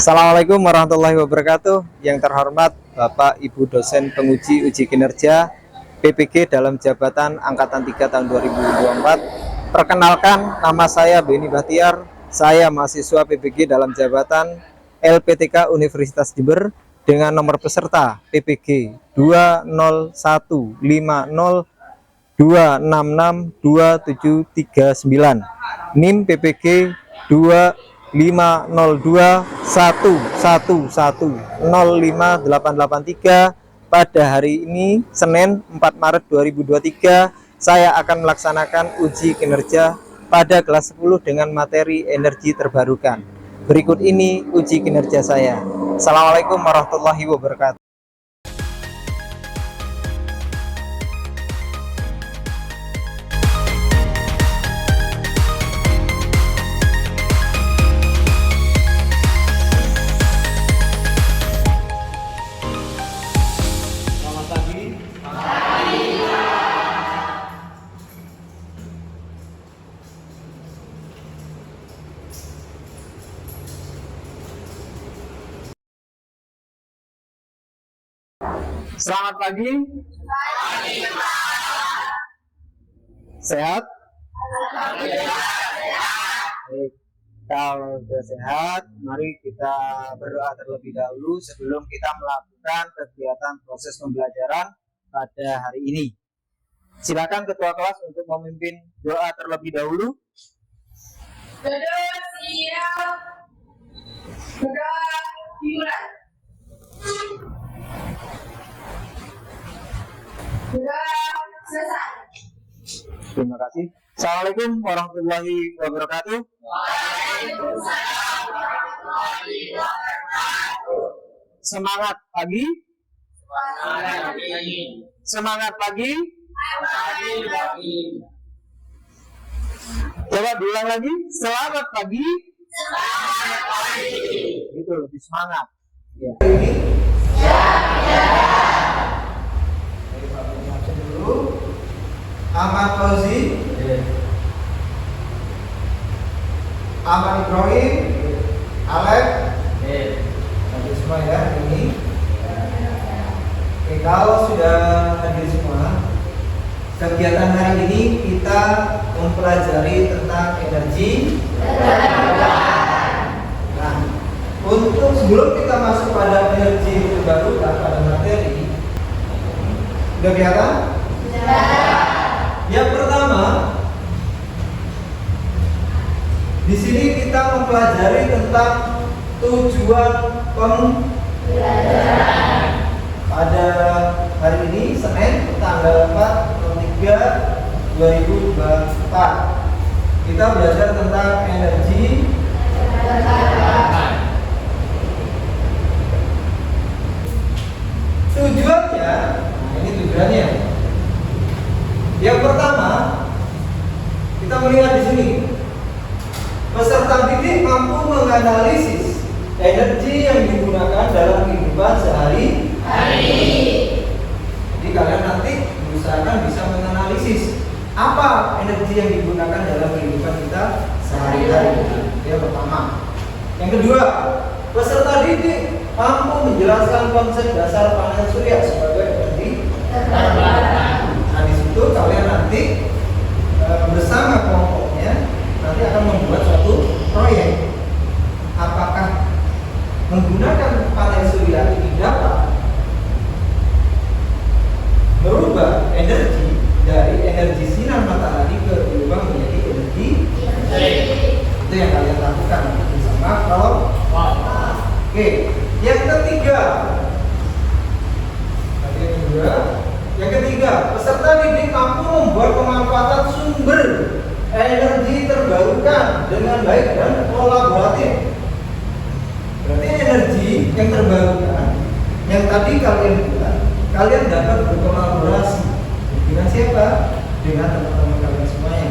Assalamualaikum warahmatullahi wabarakatuh. Yang terhormat Bapak Ibu dosen penguji uji kinerja PPG dalam jabatan Angkatan 3 tahun 2024. Perkenalkan, nama saya Beni Bahtiar. Saya mahasiswa PPG dalam jabatan LPTK Universitas Jember dengan nomor peserta PPG 2015026627739. NIM PPG 2502111058883. Pada hari ini Senin 4 Maret 2023 saya akan melaksanakan uji kinerja pada kelas 10 dengan materi energi terbarukan. Berikut ini uji kinerja saya. Assalamualaikum warahmatullahi wabarakatuh. Selamat pagi. Sehat? Baik. Kalau sudah sehat, mari kita berdoa terlebih dahulu sebelum kita melakukan kegiatan proses pembelajaran pada hari ini. Silakan ketua kelas untuk memimpin doa terlebih dahulu. Duduk siap. Gerak dimulai. Gerak selesai. Terima kasih. Assalamualaikum warahmatullahi wabarakatuh. Waalaikumsalam warahmatullahi wabarakatuh. Semangat pagi. Semangat pagi. Coba bilang lagi. Selamat pagi. Itu lebih semangat. Ya. Ahmad Fauzi, Ahmad Ibrahim, Alek, hadir semua ya ini. Oke, kalau sudah hadir semua, kegiatan hari ini kita mempelajari tentang energi. Nah, untuk sebelum kita masuk pada energi terbarukan pada materi, udah kelihatan? Yang pertama, di sini kita mempelajari tentang tujuan pembelajaran. Pada hari ini Senin tanggal 4/3/2024 kita belajar tentang energi terbarukan. Tujuannya, ini tujuannya. Yang pertama, kita melihat di sini, peserta didik mampu menganalisis energi yang digunakan dalam kehidupan sehari-hari. Jadi kalian nanti berusahakan bisa menganalisis apa energi yang digunakan dalam kehidupan kita sehari-hari. Yang pertama. Yang kedua, peserta didik mampu menjelaskan konsep dasar panel surya sebagai energi terbarukan. Nah, di situ kalian nanti bersama kelompoknya nanti akan membuat suatu proyek. Apakah menggunakan panel surya ini dapat merubah energi dari energi sinar matahari berubah menjadi energi listrik? Itu yang kalian lakukan bersama kelompok. Oke, yang ketiga. Yang ketiga, peserta didik mampu membuat pemanfaatan sumber energi terbarukan dengan baik dan kolaboratif. Berarti energi yang terbarukan yang tadi kalian buat, kalian dapat berkolaborasi dengan siapa? Dengan teman-teman kalian semuanya.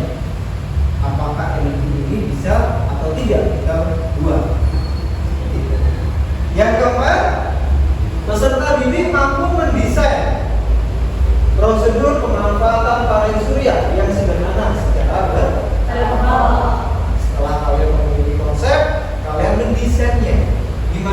Apakah energi ini bisa atau tidak kita buat? Yang keempat, peserta didik mampu mendesain prosedur pemanfaatan panel surya yang sederhana secara berkelompok. Setelah kalian memiliki konsep, kalian mendesainnya. Gimana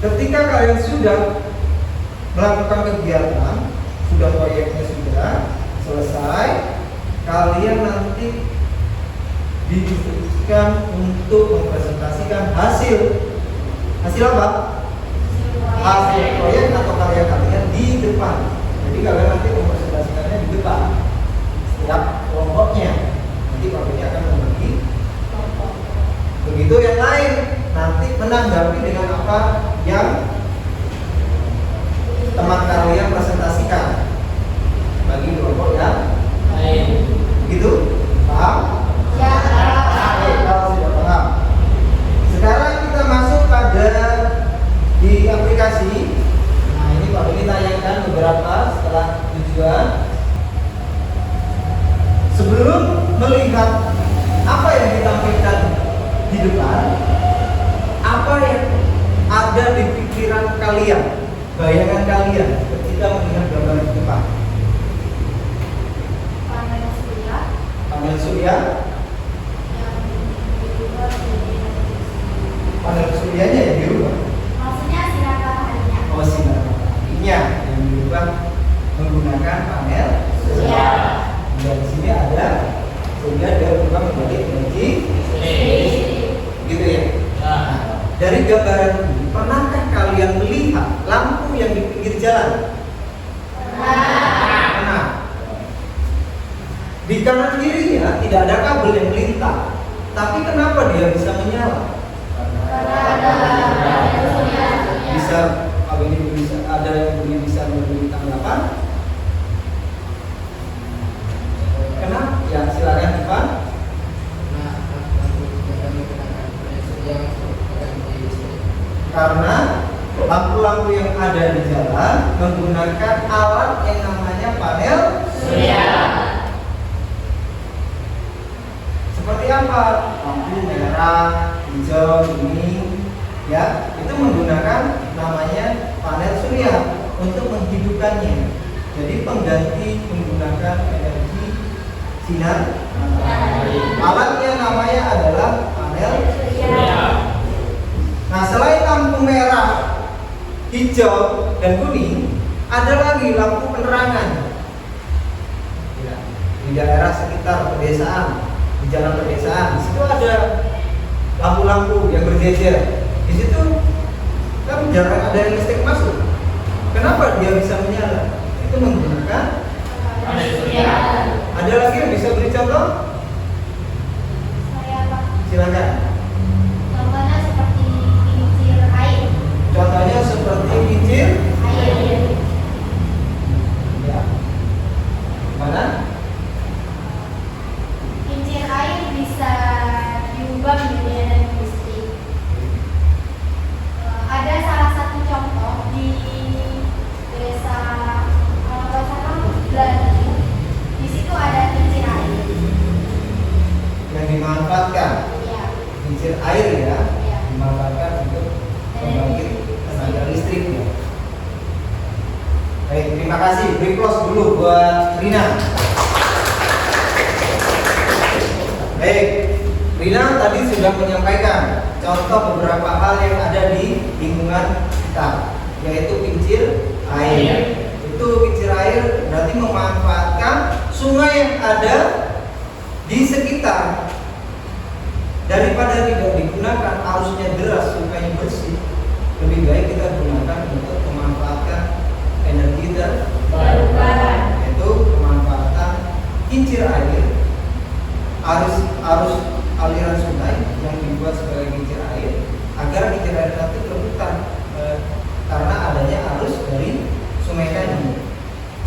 ketika kalian sudah melakukan kegiatan, sudah proyeknya sudah selesai, kalian nanti diinstruksikan untuk mempresentasikan hasil apa? Hasil proyek atau karya kalian di depan. Jadi kalian nanti mempresentasikannya di depan setiap kelompoknya. Nanti kelompoknya akan membagi kelompok. Begitu yang lain nanti menanggapi dengan apa yang teman kalian presentasikan bagi kelompok yang lain. Gitu? Paham? Ya. Oke, kalau sudah paham. Sekarang kita masuk pada di aplikasi. Nah, ini Pak Beni tanyakan beberapa setelah tujuan. Sebelum melihat apa yang ditampilkan di depan, apa yang ada di pikiran kalian, bayangan kalian ketika melihat gambar di depan? Panel surya Panel surya, yang diubah menjadi energi. panel suryanya yang dirubah. Maksudnya sinar mataharinya. Oh, sinar mataharinya yang dirubah menggunakan panel surya. Dan di sini ada sehingga dia berubah menjadi energi gitu ya. Nah, dari gambaran ini pernahkah kalian melihat lampu yang di pinggir jalan? Pernah. Di kanan kirinya tidak ada kabel yang melintang, tapi kenapa dia bisa menyala? Bisa apa ini bisa ada yang bisa memberi tanggapan? Kenapa? Ya silakan Ivan. Karena lampu-lampu yang ada di jalan menggunakan alat yang namanya panel surya. Seperti apa? Lampu merah, hijau, kuning, ya itu menggunakan namanya panel surya untuk menghidupkannya. Jadi pengganti menggunakan energi sinar matahari. Alatnya namanya adalah panel surya. Nah, selain lampu merah, hijau, dan kuning, ada lagi lampu penerangan. Ya, di daerah sekitar pedesaan, di jalan pedesaan, di situ ada lampu-lampu yang berjejer. Di situ kan jarang ada yang listrik masuk. Kenapa dia bisa menyala? Itu menggunakan panel surya. Ada lagi yang bisa beri contoh? Saya Pak. Silakan. Contohnya seperti kincir air. Contohnya seperti kincir Air. ya. Mana? Kincir air bisa diubah menjadi energi listrik. Ada salah satu contoh di desa kalau nggak salah Belanda. Di situ ada kincir air. Yang dimanfaatkan Ya. kincir air ya, Ya. dimanfaatkan untuk membangkit tenaga listrik ya. Baik, terima kasih. Beri close dulu buat Rina. Baik, Rina tadi sudah menyampaikan contoh beberapa hal yang ada di lingkungan kita, yaitu kincir air. Itu kincir air berarti memanfaatkan sungai yang ada di sekitar. Daripada tidak digunakan arusnya deras, sungainya bersih, lebih baik kita gunakan untuk memanfaatkan energi terbarukan, yaitu pemanfaatan kincir air, arus aliran sungai yang dibuat sebagai kincir air agar kincir air nanti terputar karena adanya arus dari sungai tadi,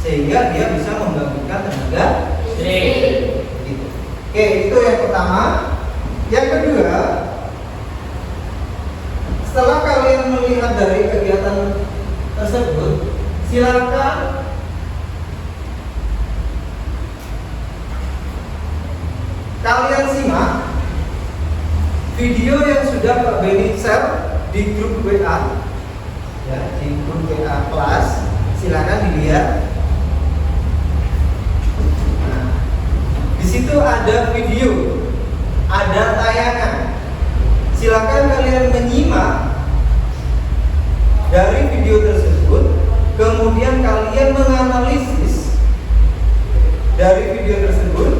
sehingga dia bisa membangkitkan tenaga listrik. Gitu. Oke, itu yang pertama. Yang kedua, setelah kalian melihat dari kegiatan tersebut, silakan kalian simak video yang sudah Pak Beni share di grup WA, ya, di grup WA kelas. Silakan dilihat. Nah, di situ ada video, ada tayangan. Silakan kalian menyimak kemudian kalian menganalisis dari video tersebut.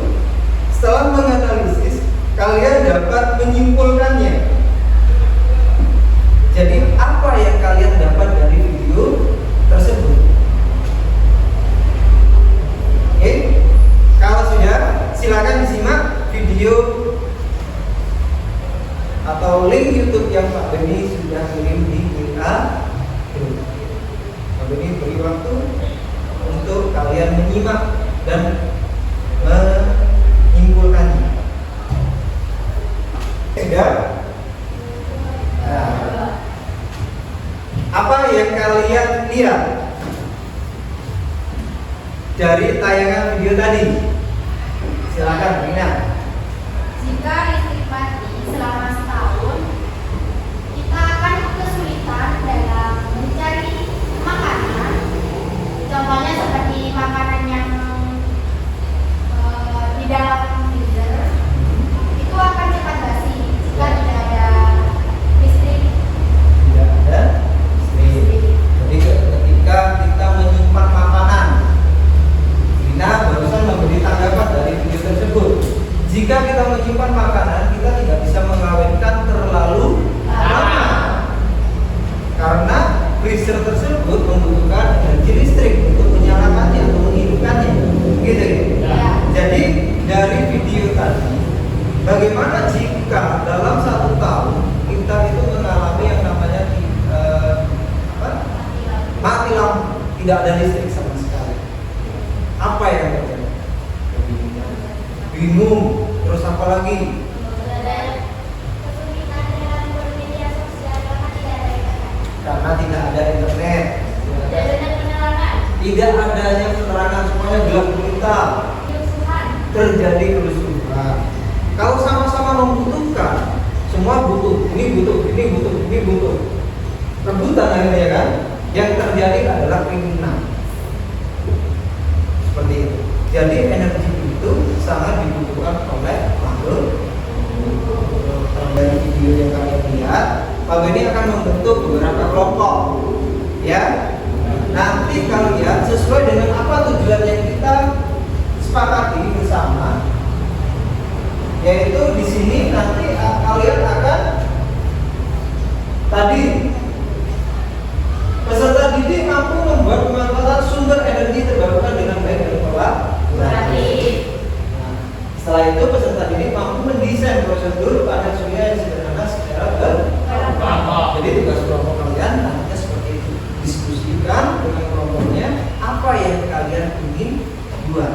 Setelah menganalisis, kalian dapat menyimpulkannya. Jadi apa yang kalian dapat dari video tersebut? Oke, kalau sudah, silakan disimak video atau link YouTube yang Pak Beni sudah kirim di WA. Pak Beni beri waktu untuk kalian menyimak dan menyimpulkannya. Sudah? Nah, apa yang kalian lihat dari tayangan video tadi? Silakan, Rina. Jika listrik mati selama setahun, kita akan kesulitan dalam mencari makanan. Contohnya seperti makanan yang di dalam freezer itu akan cepat basi jika tidak ada listrik. Tidak ada listrik. Jadi ketika kita menyimpan makanan, Rina barusan memberi tanggapan dari video tersebut. Jika kita menyimpan makanan, kita tidak bisa mengawetkan terlalu lama karena freezer tersebut membutuhkan energi listrik untuk menyalakannya atau menghidupkannya, gitu ya. Jadi dari video tadi, bagaimana jika dalam 1 tahun kita itu mengalami yang namanya mati lampu, tidak ada listrik sama sekali, apa yang terjadi? Bingung, terus apa lagi? Kesulitan dalam bermedia sosial karena tidak ada internet. Karena tidak ada internet, Tidak ada penerangan. tidak adanya penerangan, semuanya gelap gulita, Kerusuhan. terjadi kerusuhan. Kalau sama-sama membutuhkan, semua butuh, ini butuh, ini butuh, ini butuh, rebutan akhirnya ya kan? Yang terjadi adalah kriminal. Seperti itu. Jadi energi itu sangat dibutuhkan oleh makhluk. Dari video yang kalian lihat, Pak Beni akan membentuk beberapa kelompok, ya. Nanti kalian sesuai dengan apa tujuan yang kita sepakati bersama, yaitu di sini nanti kalian akan tadi peserta didik mampu membuat pemanfaatan sumber energi terbarukan dengan baik dan kolaboratif. Setelah itu peserta didik mampu mendesain prosedur panel surya yang sederhana secara berkelompok. Jadi tugas kelompok kalian nantinya seperti itu, diskusikan dengan kelompoknya apa yang kalian ingin buat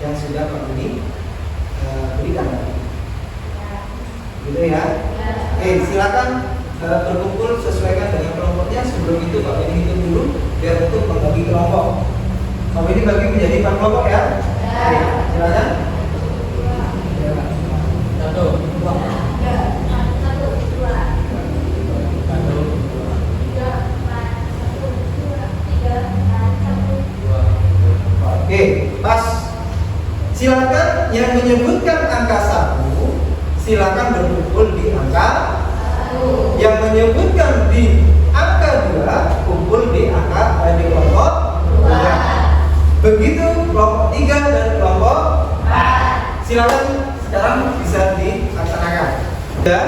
yang sudah Pak Beni berikan, gitu ya. Oke, silakan berkumpul sesuaikan dengan kelompoknya. Sebelum itu Pak Beni hitung dulu biar untuk membagi kelompok. Pak Beni bagi menjadi 4 kelompok ya. Oke, silakan. 1, 2, 1. Oke, pas. Silakan yang menyebutkan angka 1, silakan berkumpul di angka 1. Yang menyebutkan di angka 2, kumpul di angka di kelompok 2. Begitu kelompok 3 dan kelompok 4. Silakan sekarang bisa dilaksanakan. Sudah?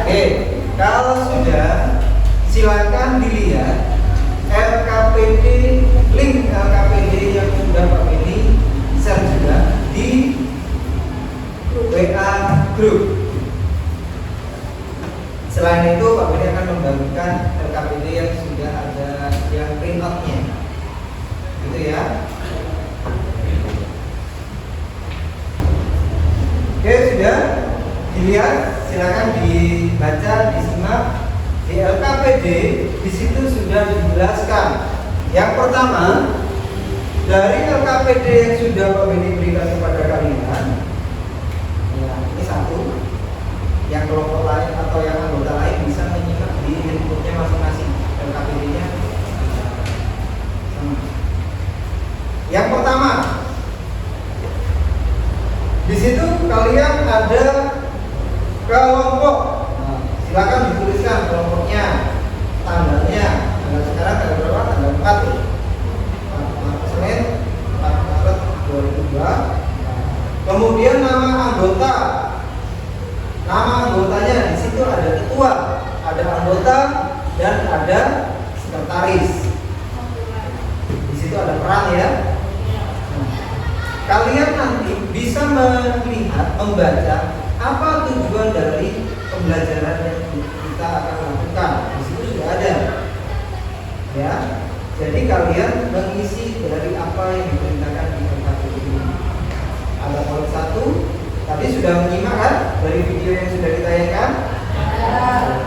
Oke, kalau sudah, silakan dilihat LKPD, link LKPD yang sudah Pak Beni share juga di WA group. Selain itu Pak Beni akan membagikan LKPD yang sudah ada yang print out-nya, gitu ya. Oke, sudah dilihat, silakan dibaca, disimak. Di LKPD di situ sudah dijelaskan. Yang pertama, dari LKPD yang sudah Pak Beni berikan kepada kalian, ya, ini 1. Yang kelompok lain atau yang anggota lain bisa menyimak di handphonenya masing-masing. LKPD-nya sama. Yang pertama, di situ kalian ada kelompok. Nah, silakan dituliskan kelompoknya, tandanya. Tanggal sekarang tanggal berapa? Nama anggotanya di situ ada ketua, ada anggota, dan ada sekretaris. Di situ ada peran ya. Kalian nanti bisa melihat, membaca apa tujuan dari pembelajaran yang kita akan lakukan. Di situ sudah ada, ya. Jadi kalian mengisi dari apa yang diperintahkan di PKP ini. Ada poin 1. Tadi sudah menyimak kan dari video yang sudah ditayangkan.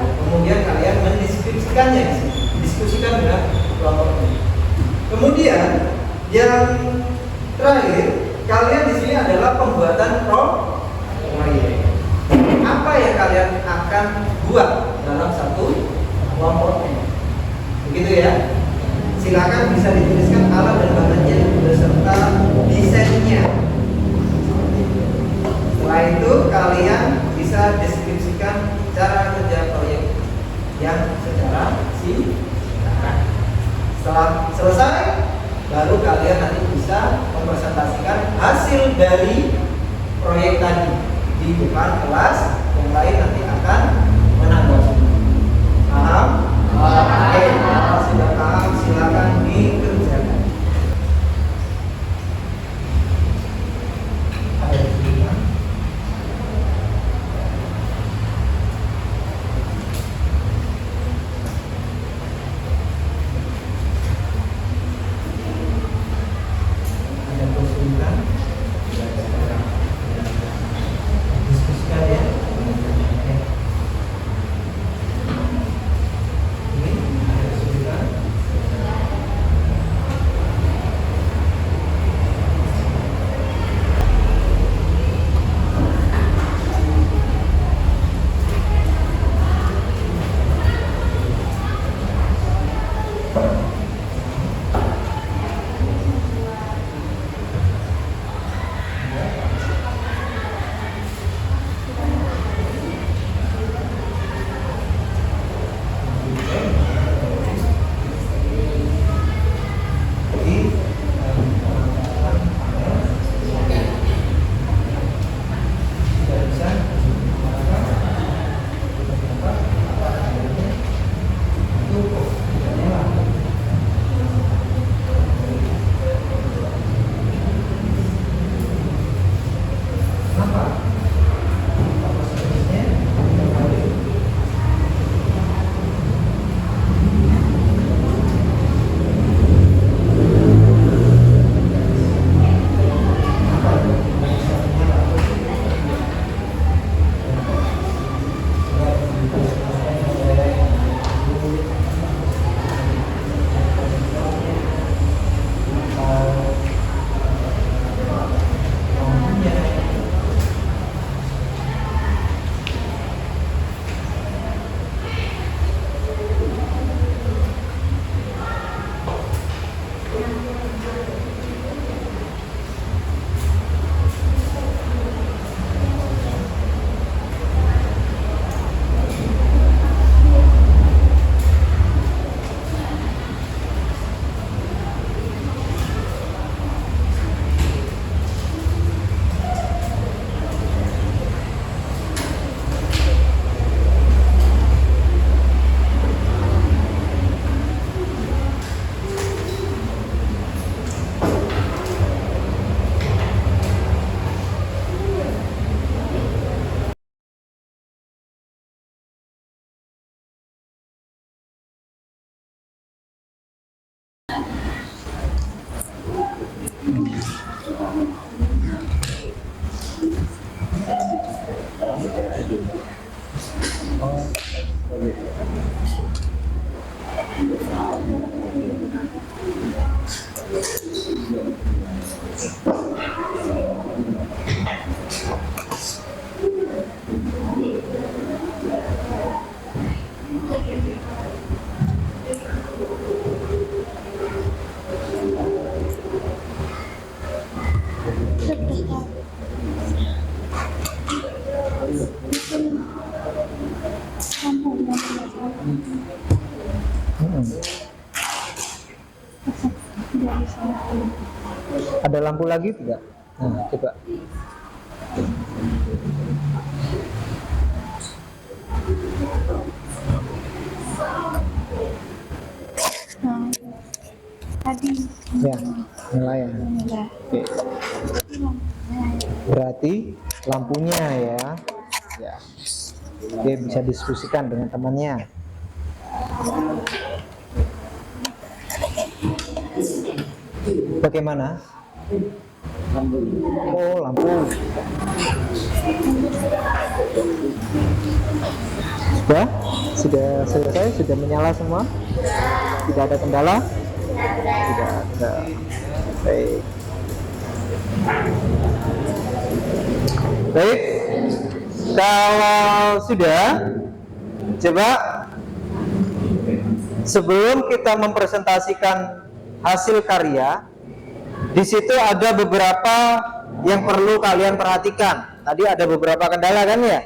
Kemudian kalian mendiskusikannya, diskusikan dengan kelompok ini. Kemudian yang terakhir, kalian di sini adalah pembuatan proyek. Apa yang kalian akan buat dalam satu kelompoknya? Begitu ya. Silakan bisa dituliskan alat dan bahannya beserta desainnya. Setelah itu kalian bisa deskripsikan cara kerja proyek yang secara singkat. Setelah selesai, baru kalian nanti bisa mempresentasikan hasil dari proyek tadi di depan kelas. Yang lain nanti akan menanggapi. Paham? Oke, kalau sudah paham silakan dikerjakan. Ada tulisan. Ada kesulitan. Diskusikan ya. Oke. Ini ada kesulitan. Ada lampu lagi tidak? Nah, coba. Ya, nyala ya. Oke. Berarti lampunya ya. Ya. Oke, bisa diskusikan dengan temannya. Bagaimana? Oh, lampu. Sudah selesai, sudah menyala semua? Tidak ada kendala? Tidak ada. Baik. Baik. Kalau sudah, coba sebelum kita mempresentasikan hasil karya, di situ ada beberapa yang perlu kalian perhatikan. Tadi ada beberapa kendala kan ya?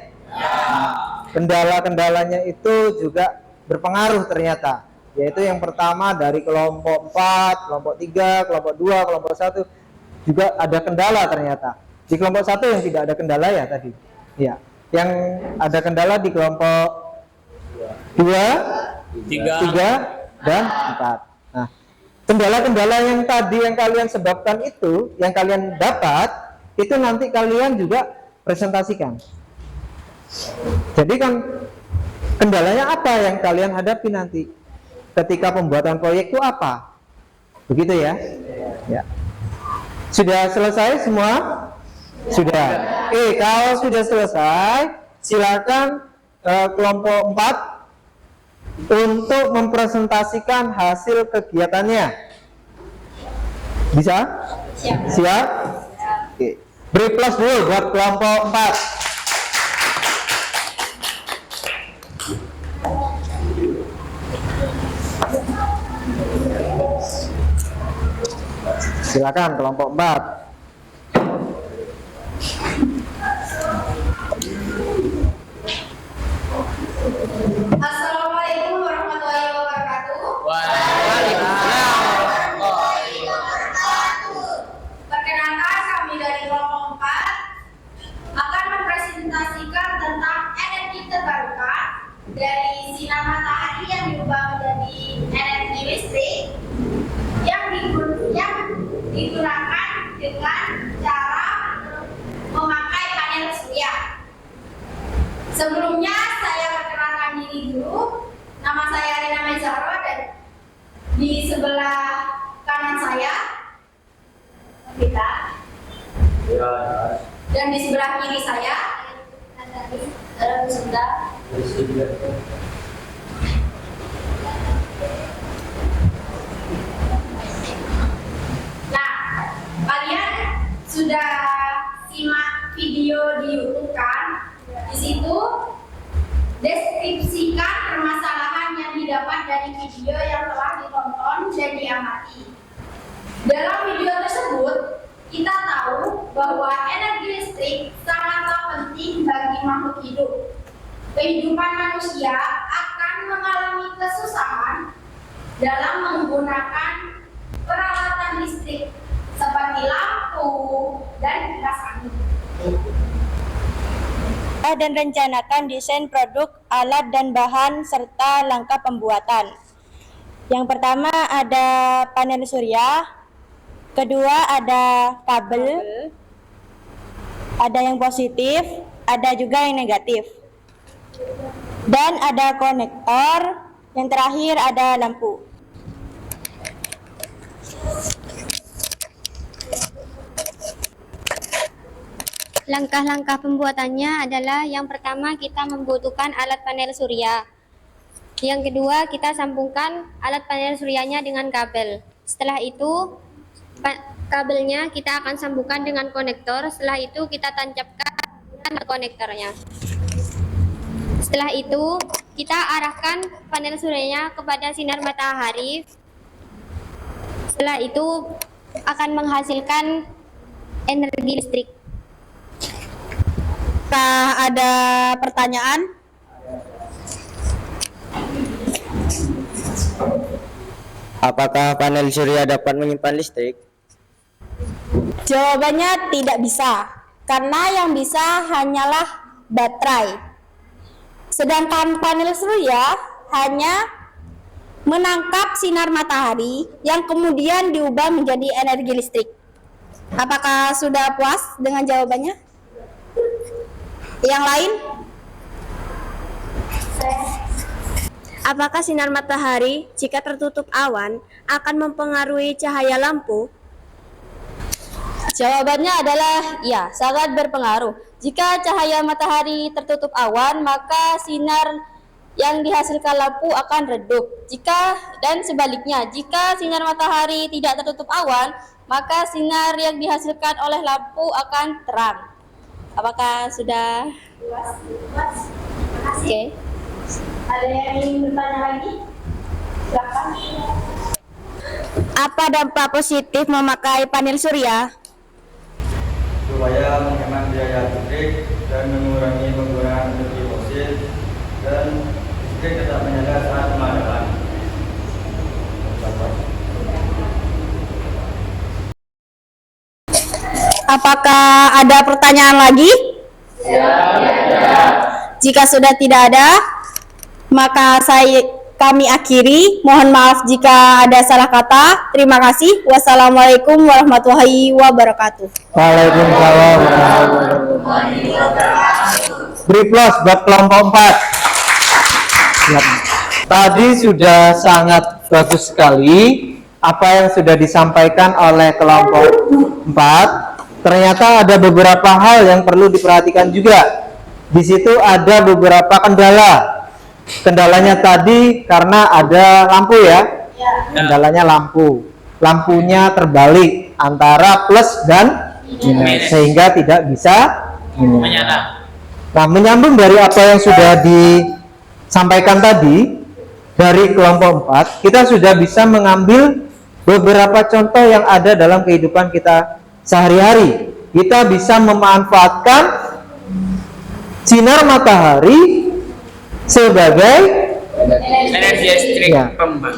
Kendala-kendalanya itu juga berpengaruh ternyata. Yaitu yang pertama dari kelompok 4, kelompok 3, kelompok 2, kelompok 1 juga ada kendala ternyata. Di kelompok 1 yang tidak ada kendala ya tadi. Ya. Yang ada kendala di kelompok 2, 3, dan 4. Nah, kendala-kendala yang tadi yang kalian sebabkan itu, yang kalian dapat, itu nanti kalian juga presentasikan. Jadi kan kendalanya apa yang kalian hadapi nanti ketika pembuatan proyek itu apa? Begitu ya? Ya. Sudah selesai semua? Sudah. Oke, kalau sudah selesai, silakan kelompok 4 untuk mempresentasikan hasil kegiatannya. Bisa? Siap. Siap? Oke. Beri plus dulu buat kelompok 4. Silakan kelompok 4. Assalamualaikum warahmatullahi wabarakatuh. Perkenalkan, kami dari kelompok 4 akan mempresentasikan tentang energi terbarukan dari sinar matahari yang diubah menjadi energi listrik yang digunakan dengan cara memakai panel surya. Sebelumnya saya perkenalkan diri dulu. Nama saya Rina Mezaro dan di sebelah kanan saya kita. Dan di sebelah kiri saya ada Sunda. Nah, kalian sudah simak video di YouTube kan? Di situ deskripsikan permasalahan yang didapat dari video yang telah ditonton dan diamati. Dalam video tersebut, kita tahu bahwa energi listrik sangatlah penting bagi makhluk hidup. Kehidupan manusia akan mengalami kesusahan dalam menggunakan peralatan listrik seperti lampu dan kipas angin. Dan rencanakan desain produk, alat dan bahan serta langkah pembuatan. Yang pertama ada panel surya, kedua ada kabel, ada yang positif, ada juga yang negatif, dan ada konektor, yang terakhir ada lampu. Langkah-langkah pembuatannya adalah yang pertama kita membutuhkan alat panel surya. Yang kedua kita sambungkan alat panel suryanya dengan kabel. Setelah itu kabelnya kita akan sambungkan dengan konektor. Setelah itu kita tancapkan konektornya. Setelah itu kita arahkan panel suryanya kepada sinar matahari. Setelah itu akan menghasilkan energi listrik. Apakah ada pertanyaan? Apakah panel surya dapat menyimpan listrik? Jawabannya tidak bisa, karena yang bisa hanyalah baterai. Sedangkan panel surya hanya menangkap sinar matahari yang kemudian diubah menjadi energi listrik. Apakah sudah puas dengan jawabannya? Yang lain? Apakah sinar matahari jika tertutup awan akan mempengaruhi cahaya lampu? Jawabannya adalah ya, sangat berpengaruh. Jika cahaya matahari tertutup awan, maka sinar yang dihasilkan lampu akan redup. Dan sebaliknya, jika sinar matahari tidak tertutup awan, maka sinar yang dihasilkan oleh lampu akan terang. Apakah sudah? Oke. Ada yang ingin bertanya lagi? Silakan. Apa dampak positif memakai panel surya? Supaya menghemat biaya listrik dan mengurangi penggunaan energi fosil dan listrik tetap menyala saat pemadaman. Apakah ada pertanyaan lagi? Jika sudah tidak ada, maka kami akhiri. Mohon maaf jika ada salah kata. Terima kasih. Wassalamualaikum warahmatullahi wabarakatuh. Waalaikumsalam. Beri plus buat kelompok 4. Siap. Tadi sudah sangat bagus sekali apa yang sudah disampaikan oleh kelompok 4. Ternyata ada beberapa hal yang perlu diperhatikan juga. Di situ ada beberapa kendala. Kendalanya tadi karena ada lampu ya. Kendalanya lampu. Lampunya terbalik antara plus dan minus sehingga tidak bisa menyala. Nah, menyambung dari apa yang sudah disampaikan tadi dari kelompok 4, kita sudah bisa mengambil beberapa contoh yang ada dalam kehidupan kita sehari-hari. Kita bisa memanfaatkan sinar matahari sebagai Energi listrik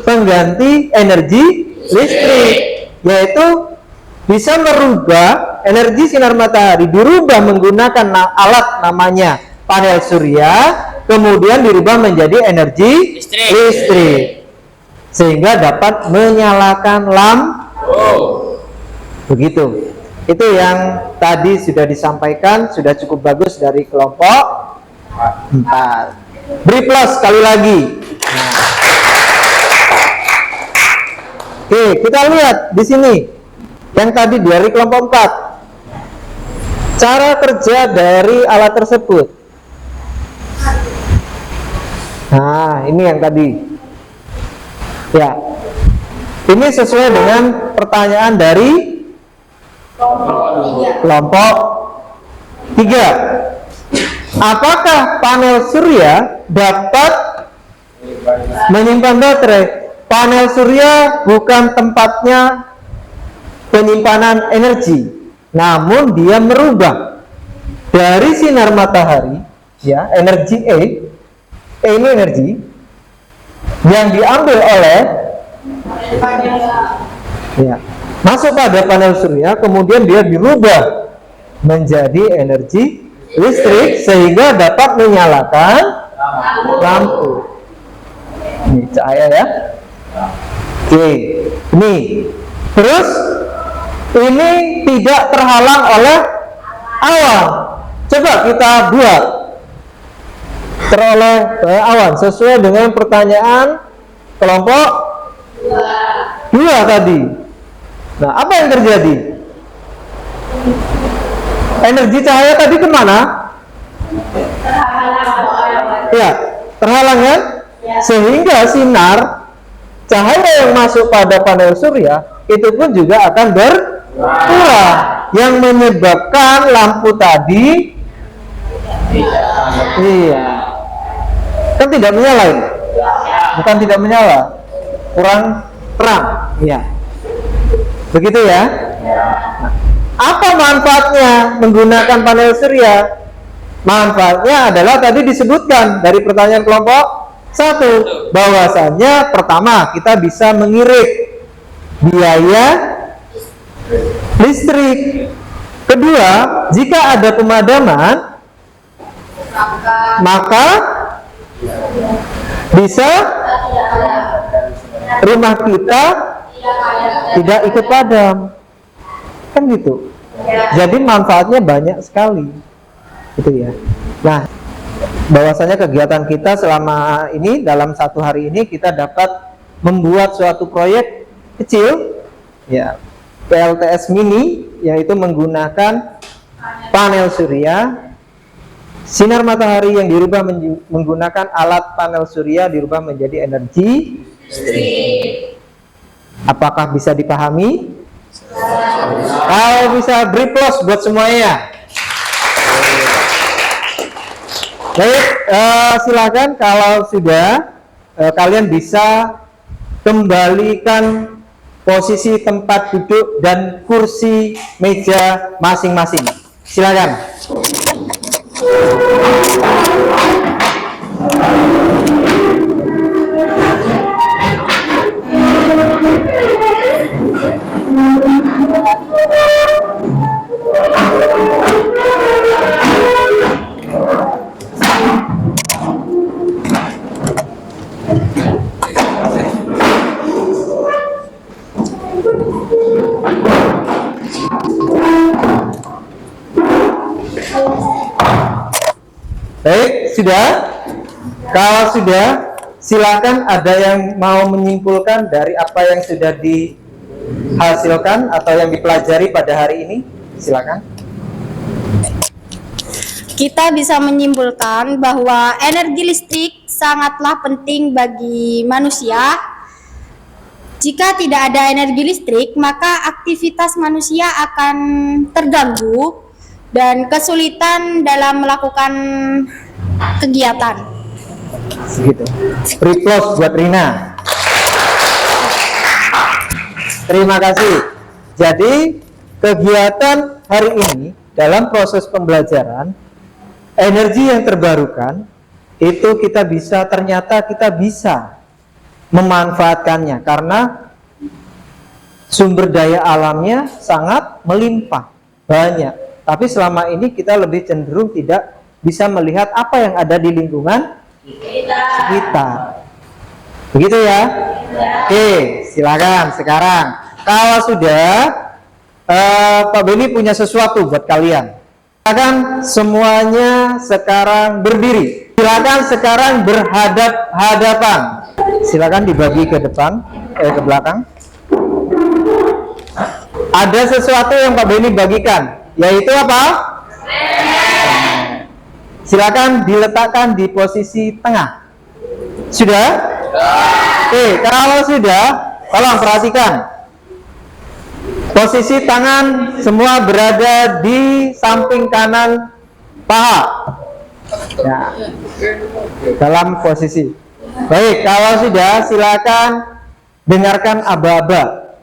pengganti energi listrik, yaitu bisa merubah energi sinar matahari, dirubah menggunakan alat namanya panel surya, kemudian dirubah menjadi energi listrik sehingga dapat menyalakan lampu. Begitu. Itu yang tadi sudah disampaikan, sudah cukup bagus dari kelompok 4. Beri plus sekali lagi. Nah. Oke, kita lihat di sini. Yang tadi dari kelompok 4. Cara kerja dari alat tersebut. Nah, ini yang tadi. Ya. Ini sesuai dengan pertanyaan dari kelompok 3. Apakah panel surya dapat menyimpan baterai? Panel surya bukan tempatnya penyimpanan energi, namun dia merubah dari sinar matahari, ya, energi E ini energi yang diambil oleh ya, masuk pada panel surya, kemudian dia dirubah menjadi energi listrik sehingga dapat menyalakan lampu. Ini cahaya ya. Oke, ini terus ini tidak terhalang oleh awan. Coba kita buat teroleh awan sesuai dengan pertanyaan kelompok 2 tadi. Nah, apa yang terjadi? Energi cahaya tadi kemana? Ya, terhalang kan? Sehingga sinar cahaya yang masuk pada panel surya itu pun juga akan berkurang, yang menyebabkan lampu tadi kan tidak menyala ini. Bukan tidak menyala, kurang terang. Ya, begitu ya. Apa manfaatnya menggunakan panel surya? Manfaatnya adalah tadi disebutkan dari pertanyaan kelompok 1, bahwasannya pertama kita bisa mengirit biaya listrik. Kedua, jika ada pemadaman maka bisa rumah kita tidak ikut padam, kan gitu. Jadi manfaatnya banyak sekali, gitu ya. Nah, bahwasanya kegiatan kita selama ini dalam satu hari ini kita dapat membuat suatu proyek kecil, ya, PLTS mini, yaitu menggunakan panel surya, sinar matahari yang dirubah menggunakan alat panel surya dirubah menjadi energi listrik. Apakah bisa dipahami? Kalau bisa, beri plus buat semuanya. Baik, silakan kalau sudah kalian bisa kembalikan posisi tempat duduk dan kursi meja masing-masing. Silakan. Baik, sudah? Kalau sudah, silakan ada yang mau menyimpulkan dari apa yang sudah dihasilkan atau yang dipelajari pada hari ini. Silakan. Kita bisa menyimpulkan bahwa energi listrik sangatlah penting bagi manusia. Jika tidak ada energi listrik, maka aktivitas manusia akan terganggu dan kesulitan dalam melakukan kegiatan. Segitu. Replos buat Rina. Terima kasih. Jadi kegiatan hari ini dalam proses pembelajaran energi yang terbarukan itu ternyata kita bisa memanfaatkannya karena sumber daya alamnya sangat melimpah, banyak. Tapi selama ini kita lebih cenderung tidak bisa melihat apa yang ada di lingkungan sekitar. Begitu ya? Oke, silakan sekarang. Kalau sudah, Pak Beni punya sesuatu buat kalian. Silakan semuanya sekarang berdiri. Silakan sekarang berhadap-hadapan. Silakan dibagi ke depan, ke belakang. Ada sesuatu yang Pak Beni bagikan, yaitu apa? Silakan diletakkan di posisi tengah. Sudah? Oke, kalau sudah, tolong perhatikan. Posisi tangan semua berada di samping kanan paha. Ya, dalam posisi. Baik, kalau sudah, silakan dengarkan aba-aba.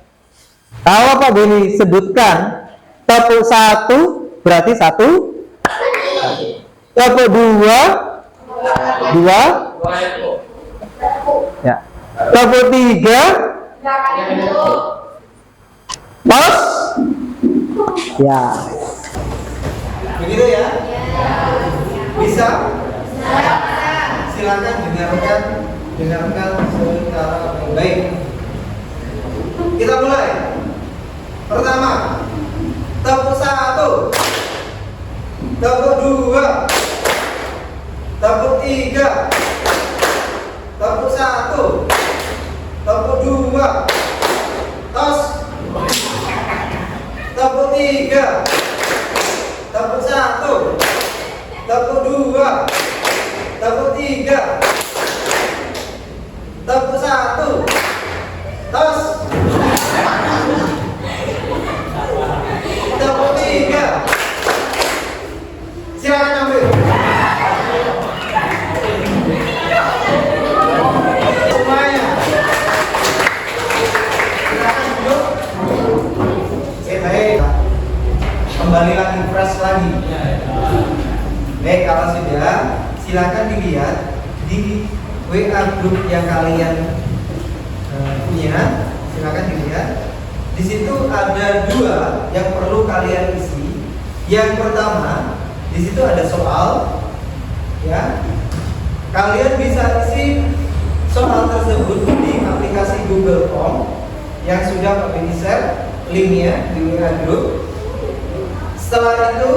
Kalau Pak Beni sebutkan tepuk 1 berarti 1, tepuk 2, ya, tepuk 3, tos, ya. Begitu ya? Bisa? Silakan dengarkan secara baik. Kita mulai. Pertama, tepuk 1, tepuk 2, tepuk 3, tepuk 1, tepuk 2, tos, tepuk 3, tepuk 1, tepuk 2, tepuk 3, tepuk 1, tos, tepuk 3. Silakan ambil. Semuanya. Silakan duduk. Baik. Kembali lagi fresh lagi. Baik, kalau sudah, silakan dilihat di WA grup yang kalian punya. Silakan dilihat. Di situ ada 2 yang perlu kalian isi. Yang pertama, di situ ada soal, ya. Kalian bisa isi soal tersebut di aplikasi Google Form yang sudah kami share linknya di WA Group. Setelah itu,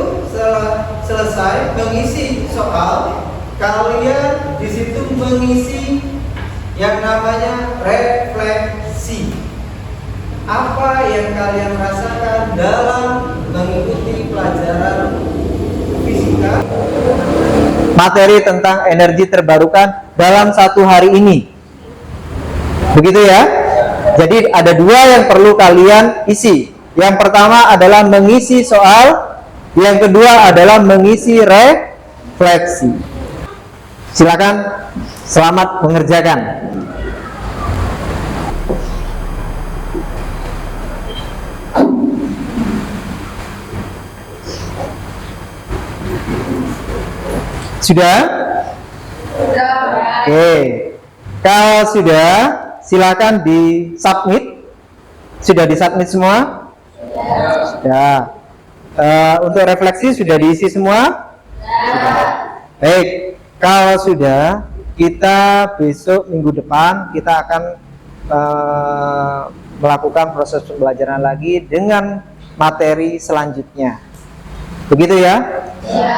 selesai mengisi soal, kalian di situ mengisi yang namanya refleksi. Apa yang kalian rasakan dalam mengikuti pelajaran fisika materi tentang energi terbarukan dalam satu hari ini. Begitu ya. Jadi ada dua yang perlu kalian isi. Yang pertama adalah mengisi soal, yang kedua adalah mengisi refleksi. Silakan, selamat mengerjakan. Sudah? Oke. Kalau sudah, silakan di submit. Sudah di submit semua? Sudah. Untuk refleksi sudah diisi semua? Sudah. Baik. Kalau sudah, kita besok minggu depan kita akan melakukan proses pembelajaran lagi dengan materi selanjutnya. Begitu ya? Ya.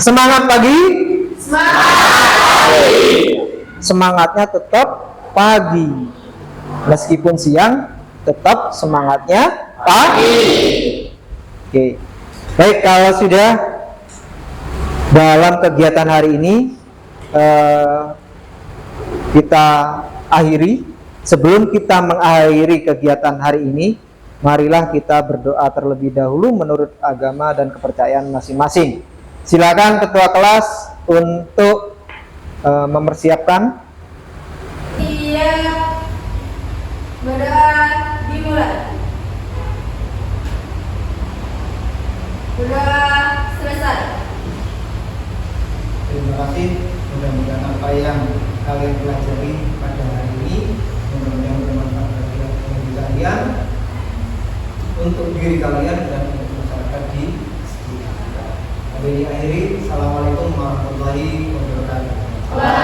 Semangat pagi? Semangat pagi. Semangatnya tetap pagi. Meskipun siang, tetap semangatnya pagi. Oke. Baik, kalau sudah dalam kegiatan hari ini kita akhiri. Sebelum kita mengakhiri kegiatan hari ini, marilah kita berdoa terlebih dahulu menurut agama dan kepercayaan masing-masing. Silakan ketua kelas untuk mempersiapkan. Iya, berdoa dimulai. Berdoa selesai. Terima kasih. Mudah-mudahan apa yang kalian pelajari pada hari ini mudah-mudahan bermanfaat bagi kalian, untuk diri kalian dan untuk masyarakat di sekitar. Sampai diakhiri. Assalamualaikum warahmatullahi wabarakatuh.